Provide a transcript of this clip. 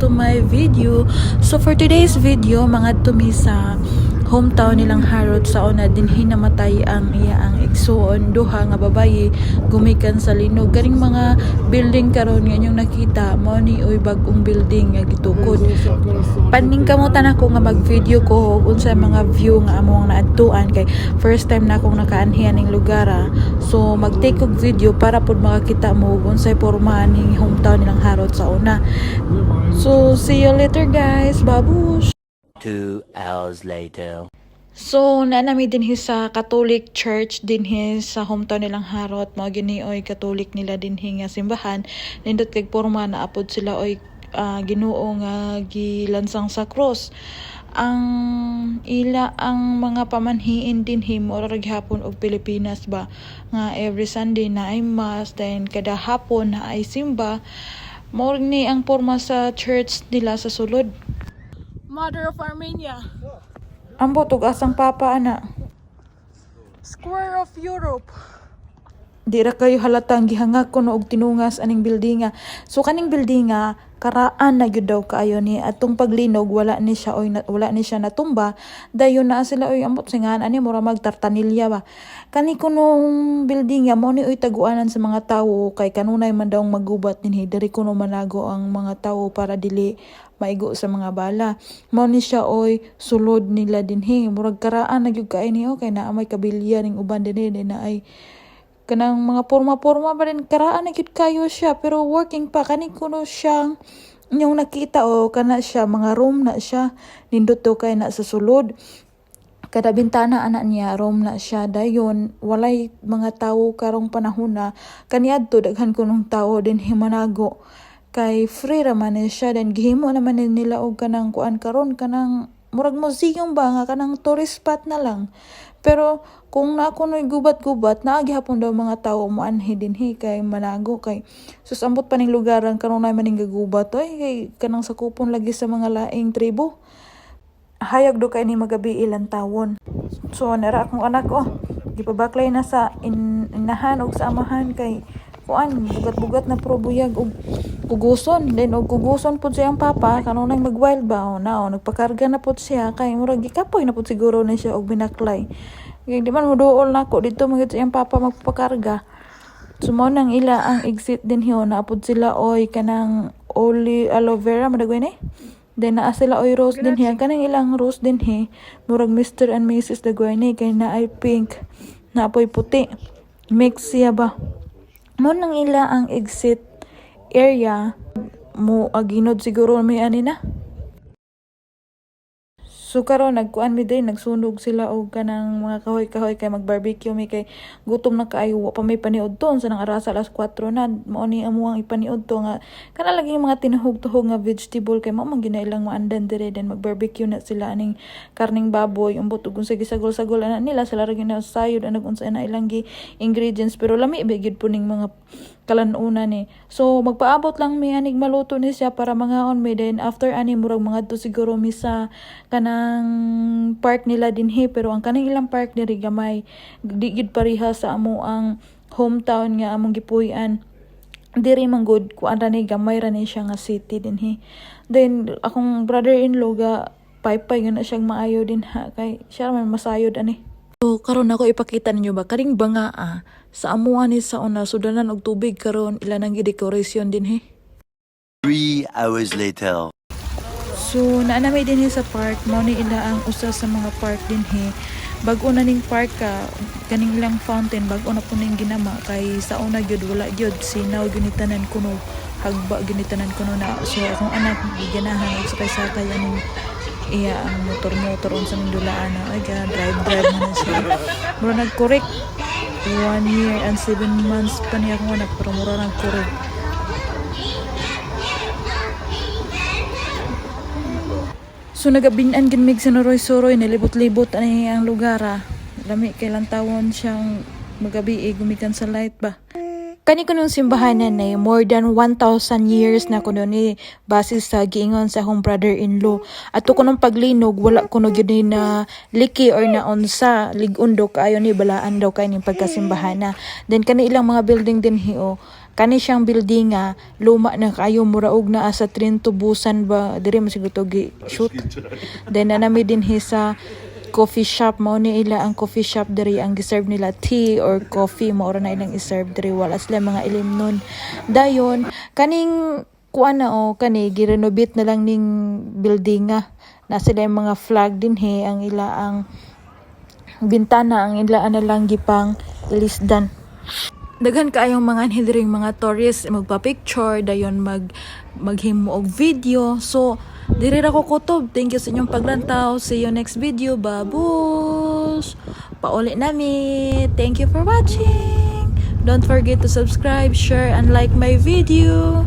to my video. So for today's video, mga tumi sa hometown nilang Harod sa una din hinamatay ang iya ang igsuon duha nga babayi gumikan sa linog ganing mga building karon nga inyong nakita mao ni oy bag-ong building nga gitukod. Paning kamutan ako nga mag-video ko og unsay mga view nga among naadtuan kay first time na akong nakaanhian ning lugar. So mag-take og video para pud makakita mo og unsay porma ning hometown nilang Harod sa una. So see you later guys. Babush. 2 hours later. So, naanami din sa Catholic Church din sa hometown nilang Harod. Mga ginioy Catholic nila din nga simbahan. Nindot kay porma na apod sila oy Ginoo nga gilansang sa cross. Ang mga pamanhiin din mo ra gihapon og Pilipinas ba nga every Sunday na ay mass then kada hapon na ay simba. Mao ni ang porma sa church nila sa sulod. Mother of Armenia. Ambo tug asang papa ana. Square of Europe. Di ra kayo halatang gihangak kuno og tinungas aning buildinga. So kaning buildinga karaan na gyud daw kaayo ni atong paglinog wala ni siya natumba dayon na sila oy ambot singan ani mura magtartanilya ba. Kani kunong buildinga mo ni oy taguanan sa mga tawo kay kanunay man daw magubat dinhi diri kuno manago ang mga tawo para dili maigo sa mga bala. Mao ni siya oy sulod nila dinhi murag karaan na gyud kaay ni kay naa may kabilya ning uban dinhi na ay kanang mga porma-porma pa rin karaan na gyud kayo siya pero working pa kani kuno siyang inyong nakita kana siya mga room na siya nindot to kay na sa sulod kada bintana ana niya room na siya dayon walay mga tawo karong panahon na kaniadto daghan kunong tawo din himanago kay free ra man siya then gihimo naman nila og kanang kuan karon kanang murag museum ba nga kanang tourist spot na lang. Pero kung na ako noy gubat-gubat na gihapon daw mga tawo moanhi dinhi kay manago kay sus ambot pa ning lugaran karon na maning gagubat kay kanang sakupon lagi sa mga laing tribo. Hayag do kay ni magabi ilang tawon. So nara akong anak gipabaklay na sa inahan og sa amahan kay kuan bugat-bugat na probuyag og kuguson then og kuguson pud siyang papa kanunay mag-wild ba nagpakarga na pud siya kay murag gikapoy na pud siguro na siya og binaklay kay di man moduol nako dito magit siyang papa magpakarga sumo nang ila ang exit din hiyo na pud sila oy kanang aloe vera madagway ni then naa sila oy rose din hiya kanang ilang rose din murag Mr. and Mrs. dagway ni kay na ay pink na apoy puti mix siya ba mo nang ila ang exit area mo aginod siguro may ani na. So karon nagkuan mi din nagsunog sila og kanang mga kahoy-kahoy kay mag-barbecue mi kay gutom na kaayo wa pa may paniud ton sa nang arasa alas 4 na mao ni amuang ipaniud to nga kana lagi mga tinuhog-tuhog nga vegetable kay mao man ginailang maandan dire then mag-barbecue na sila aning karning baboy umbot ug unsa gisagol-sagol ana nila sila ra gina sayod anag unsa na ilang ingredients pero lami ba gyud po ning mga kalanuna ni. So magpaabot lang mi anig maluto ni siya para mangaon mi then after ani murag mga to siguro mi sa kanang park nila dinhi pero ang kanang ilang park diri gamay di gid pareha sa amo ang hometown nga among gipuy-an diri man gud kuan ra ni gamay ra ni siya nga city dinhi. Then akong brother-in-law ga paypay na siyang maayo din kay siya man masayod ani. So karon ako ipakita ninyo ba karing banga sa amuan ni sa una sudanan og tubig karon ila nang decoration din 3 hours later. So naanami din sa park mao ni ila ang usa sa mga park din bag-o na ning park kaning lang fountain bag-o na po ning ginama kay sa una gyud wala gyud sinaw ginitanan kuno hagba ginitanan kuno na so akong anak giganahan og sakay-sakay aning iya ang motor unsa ning dulaan ay drive na siya mura nag-correct 1 year and 7 months pa niya akong anak pero mura nag-correct. So nagabinan gid mig sa Noroy-Soroy nilibot-libot ani ang lugar lami kay lang tawon siyang magabi gumikan sa light ba. Kani kunong simbahanan na more than 1,000 years na kuno ni basis sa giingon sa akong brother-in-law. Ato kunong paglinog wala kuno gyud na liki or na unsa lig-on daw kaayo ni balaan daw kay ning pagkasimbahana. Then kani ilang mga building din kani siyang building nga luma na kayo muraog na sa train tubusan ba diri mo siguro to shoot. Then nanami din sa coffee shop mo ni ila ang coffee shop diri ang giserve nila tea or coffee mo ora na ilang iserve diri wala sila mga ilimnon dayon kaning kuan na kani girenovate na lang ning building nga na sila yung mga flag din ang ila ang bintana ang ila na lang gipang lisdan. Daghan kaayong mga anhidring mga tourists magpa-picture dayon maghimo og video. So diri ra ko kutob. Thank you sa inyong paglantaw. See you next video. Babus. Pauli nami. Thank you for watching. Don't forget to subscribe, share and like my video.